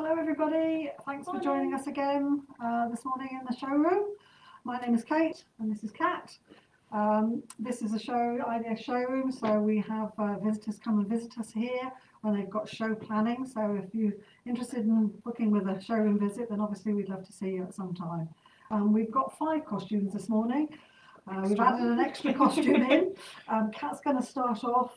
Hello everybody, thanks for joining us again this morning in the showroom. My name is Kate and this is Kat. This is a IDS showroom, so we have visitors come and visit us here when they've got show planning. So if you're interested in booking with a showroom visit, then obviously we'd love to see you at some time. We've got 5 costumes this morning. We've added an extra costume in. Kat's going to start off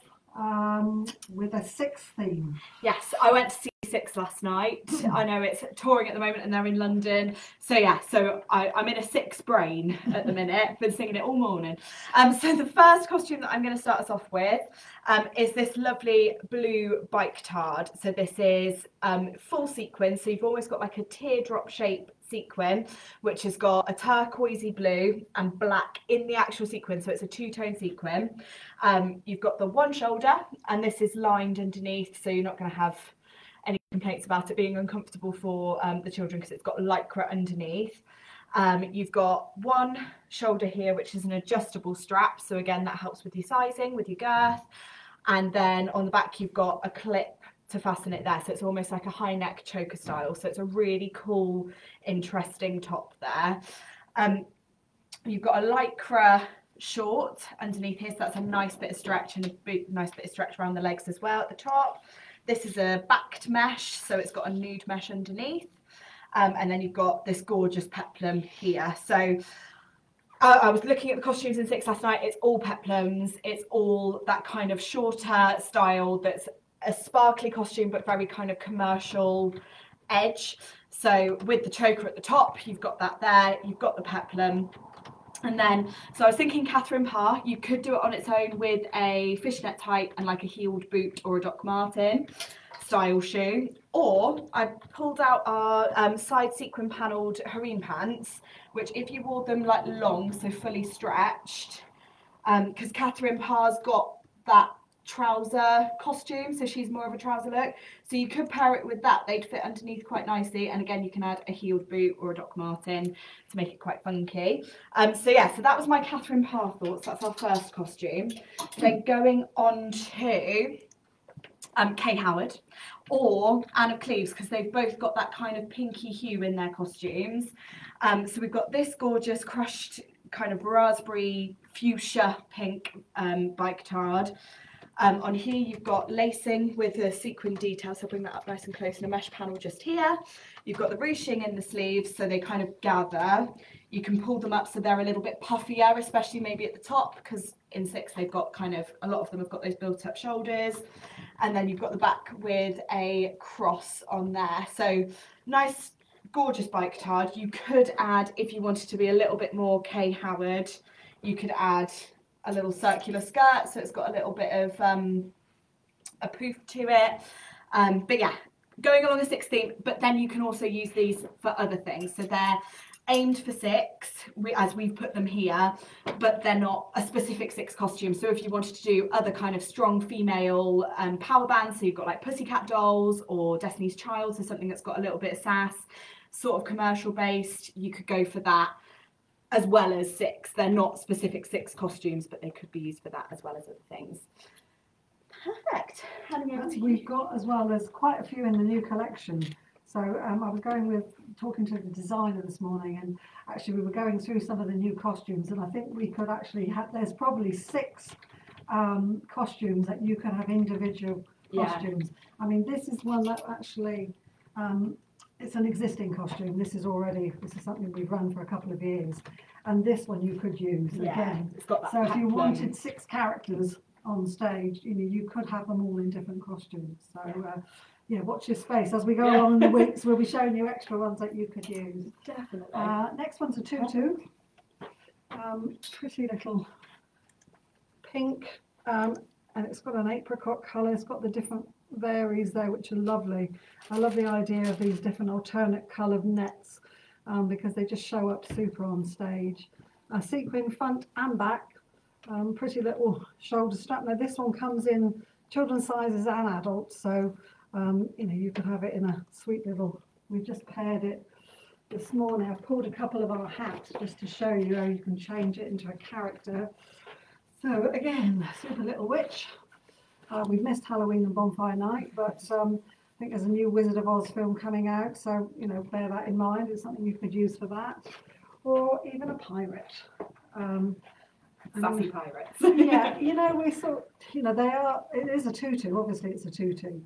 with a 6th theme. Yes, I went to see 6 last night. I know it's touring at the moment and they're in London. So yeah, I'm in a 6 brain at the minute. Been singing it all morning. So the first costume that I'm going to start us off with is this lovely blue bike tard. So this is full sequin. So you've almost got like a teardrop shape sequin, which has got a turquoisey blue and black in the actual sequin. So it's a 2-tone sequin. You've got the one shoulder, and this is lined underneath, so you're not going to have any complaints about it being uncomfortable for the children because it's got lycra underneath. You've got one shoulder here, which is an adjustable strap. So again, that helps with your sizing, with your girth. And then on the back, you've got a clip to fasten it there. So it's almost like a high neck choker style. So it's a really cool, interesting top there. You've got a lycra short underneath here. So that's a nice bit of stretch and a nice bit of stretch around the legs as well at the top. This is a backed mesh, so it's got a nude mesh underneath. And then you've got this gorgeous peplum here. So I was looking at the costumes in 6 last night. It's all peplums. It's all that kind of shorter style that's a sparkly costume, but very kind of commercial edge. So with the choker at the top, you've got that there. You've got the peplum. And then, so I was thinking Catherine Parr, you could do it on its own with a fishnet type and like a heeled boot or a Doc Marten style shoe. Or I pulled out our side sequin panelled harem pants, which if you wore them like long, so fully stretched, because Catherine Parr's got that trouser costume, so she's more of a trouser look, so you could pair it with that. They'd fit underneath quite nicely, and again you can add a heeled boot or a Doc Marten to make it quite funky. So that was my Catherine Parr thoughts. That's our first costume. Then going on to Kay Howard or Anne of Cleves, because they've both got that kind of pinky hue in their costumes. So we've got this gorgeous crushed kind of raspberry fuchsia pink bike tard. On here you've got lacing with a sequin detail, so I'll bring that up nice and close, and a mesh panel just here. You've got the ruching in the sleeves, so they kind of gather. You can pull them up so they're a little bit puffier, especially maybe at the top, because in 6 they've got kind of, a lot of them have got those built up shoulders. And then you've got the back with a cross on there. So nice, gorgeous bike tard. You could add, if you wanted to be a little bit more Kay Howard, you could add a little circular skirt, so it's got a little bit of a poof to it. But yeah, going along a 6 theme, but then you can also use these for other things. So they're aimed for 6, as we've put them here, but they're not a specific 6 costume. So if you wanted to do other kind of strong female power bands, so you've got like Pussycat Dolls or Destiny's Child, so something that's got a little bit of sass, sort of commercial based, you could go for that as well as 6. They're not specific 6 costumes, but they could be used for that as well as other things. Perfect. We've got as well, there's quite a few in the new collection. So I was talking to the designer this morning, and actually we were going through some of the new costumes, and I think we could actually have, there's probably 6 costumes that you can have individual costumes. I mean, this is one that actually, it's an existing costume. This is something we've run for a couple of years, and this one you could use again. It's got that so if you wanted 6 characters on stage, you could have them all in different costumes. So watch your space as we go along in the weeks. We'll be showing you extra ones that you could use. Definitely. Next one's a tutu. Pretty little pink, and it's got an apricot colour. It's got the different varies there, which are lovely. I love the idea of these different alternate coloured nets because they just show up super on stage. A sequin front and back. Pretty little shoulder strap. Now this one comes in children's sizes and adults, so you could have it in a sweet little. We've just paired it this morning. I've pulled a couple of our hats just to show you how you can change it into a character. So again, super little witch. We've missed Halloween and bonfire night, but think there's a new Wizard of Oz film coming out, so you know, bear that in mind. It's something you could use for that, or even a pirate. Sassy pirates. Yeah, you know, we thought, you know, it is a tutu, obviously it's a tutu,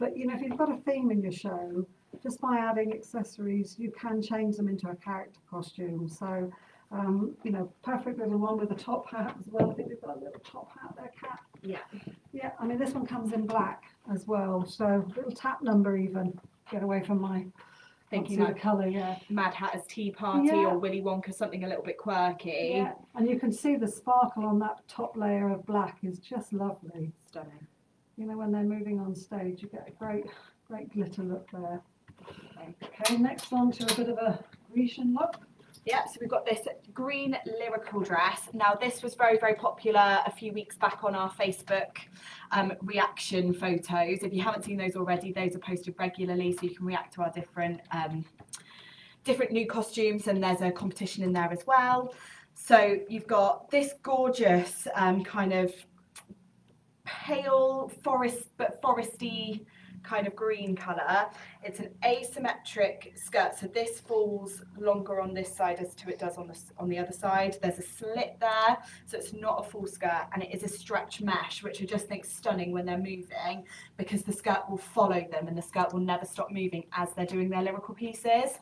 but you know, if you've got a theme in your show, just by adding accessories, you can change them into a character costume. So, you know, perfect little one with a top hat as well. I think we've got a little top hat there, Kat. Yeah. Yeah, I mean, this one comes in black as well, so little tap number even. Get away from my Thinking the like colour, yeah. Mad Hatter's Tea Party Yeah. or Willy Wonka, something a little bit quirky. Yeah, and you can see the sparkle on that top layer of black is just lovely. Stunning. You know, when they're moving on stage, you get a great glitter look there. Okay, next on to a bit of a Grecian look. Yeah, so we've got this green lyrical dress. Now this was very, very popular a few weeks back on our Facebook reaction photos. If you haven't seen those already, those are posted regularly, so you can react to our different new costumes, and there's a competition in there as well. So you've got this gorgeous kind of pale foresty kind of green colour. It's an asymmetric skirt, so this falls longer on this side as to it does on the other side. There's a slit there, so it's not a full skirt, and it is a stretch mesh, which I just think stunning when they're moving, because the skirt will follow them and the skirt will never stop moving as they're doing their lyrical pieces.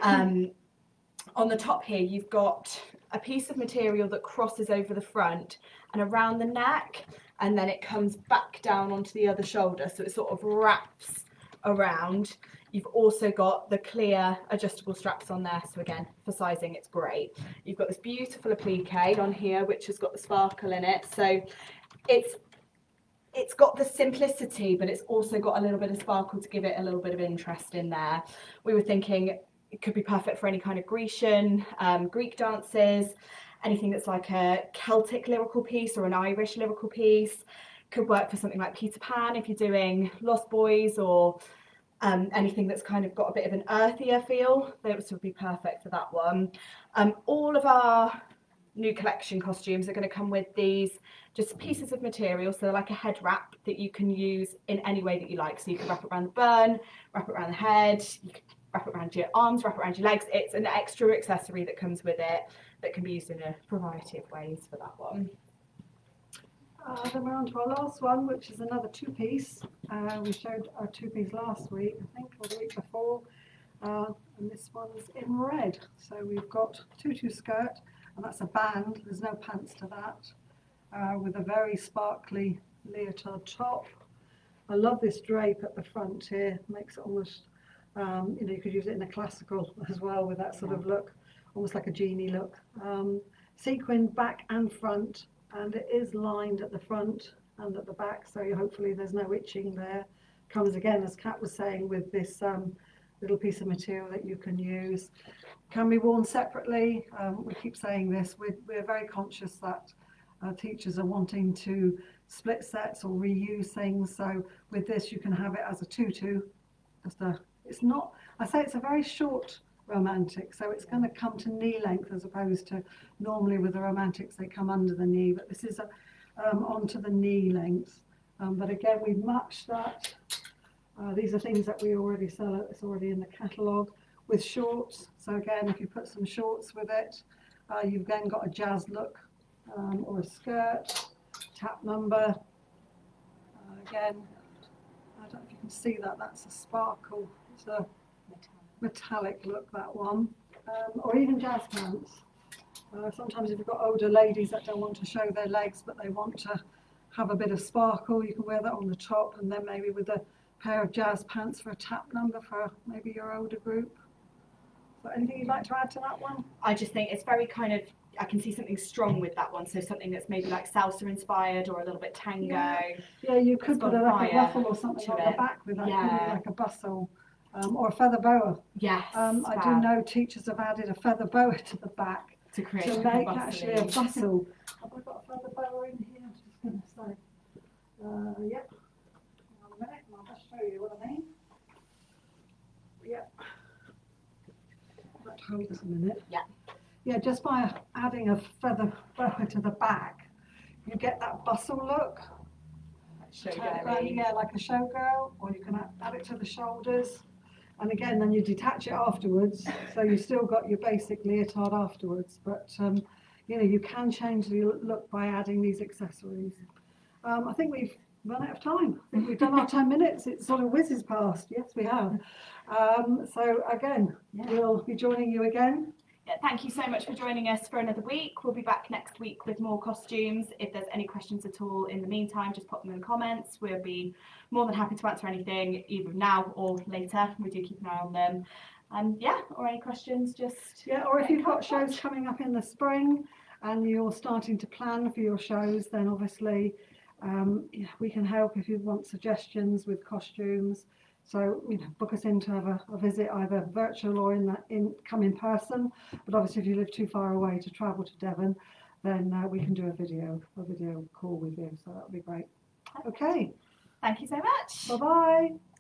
On the top here, you've got a piece of material that crosses over the front and around the neck, and then it comes back down onto the other shoulder, so it sort of wraps around. You've also got the clear adjustable straps on there, so again, for sizing, it's great. You've got this beautiful applique on here, which has got the sparkle in it, so it's got the simplicity, but it's also got a little bit of sparkle to give it a little bit of interest in there. We were thinking it could be perfect for any kind of Grecian, Greek dances, anything that's like a Celtic lyrical piece or an Irish lyrical piece. Could work for something like Peter Pan if you're doing Lost Boys, or anything that's kind of got a bit of an earthier feel. They would be perfect for that one. All of our new collection costumes are going to come with these just pieces of material, so they're like a head wrap that you can use in any way that you like. So you can wrap it around the bun, wrap it around the head, you can wrap it around your arms, wrap it around your legs. It's an extra accessory that comes with it that can be used in a variety of ways for that one. Then we're on to our last one, which is another two-piece. We showed our two-piece last week, I think, or the week before, and this one's in red. So we've got tutu skirt, and that's a band, there's no pants to that, with a very sparkly leotard top. I love this drape at the front here, makes it almost, you know, you could use it in a classical as well with that sort of look, almost like a genie look. Sequined back and front, and it is lined at the front and at the back, so hopefully there's no itching there. Comes again, as Kat was saying, with this little piece of material that you can use. Can be worn separately. We keep saying this, we're very conscious that teachers are wanting to split sets or reuse things, so with this you can have it as a tutu. It's not, I say it's a very short romantic, so it's going to come to knee length, as opposed to normally with the romantics they come under the knee, but this is onto the knee length. But again, we match that. These are things that we already sell, it's already in the catalogue, with shorts. So again, if you put some shorts with it, you've then got a jazz look, or a skirt, tap number. Again, I don't know if you can see that, that's a sparkle, it's a metallic look, that one, or even jazz pants. Sometimes if you've got older ladies that don't want to show their legs but they want to have a bit of sparkle, you can wear that on the top, and then maybe with a pair of jazz pants for a tap number for maybe your older group. So anything you'd like to add to that one? I just think it's very kind of, I can see something strong with that one, so something that's maybe like salsa inspired or a little bit tango. Yeah, you could put a ruffle or something on the back with that, like a bustle. Or a feather boa. Yes. I do know teachers have added a feather boa to the back to create make actually a bustle. Have I got a feather boa in here? I'm just going to say. Yep. Hang on a minute, and I'll just show you what I mean. Yep. I'll hold this a minute. Yeah. Yeah, just by adding a feather boa to the back, you get that bustle look. Show turn it around, girly. yeah, like a showgirl, or you can add it to the shoulders. And again, then you detach it afterwards, so you still got your basic leotard afterwards. But you know, you can change the look by adding these accessories. I think we've run out of time. I think we've done our 10 minutes. It sort of whizzes past. Yes, we have. So again, we'll be joining you again. Yeah, thank you so much for joining us for another week. We'll be back next week with more costumes. If there's any questions at all in the meantime, just pop them in the comments. We'll be more than happy to answer anything, either now or later. We do keep an eye on them. And yeah, or any questions, just or if you've got shows coming up in the spring and you're starting to plan for your shows, then obviously we can help if you want suggestions with costumes. So book us in to have a visit, either virtual or come in person. But obviously, if you live too far away to travel to Devon, then we can do a video call with you. So that would be great. Okay. Thank you so much. Bye bye.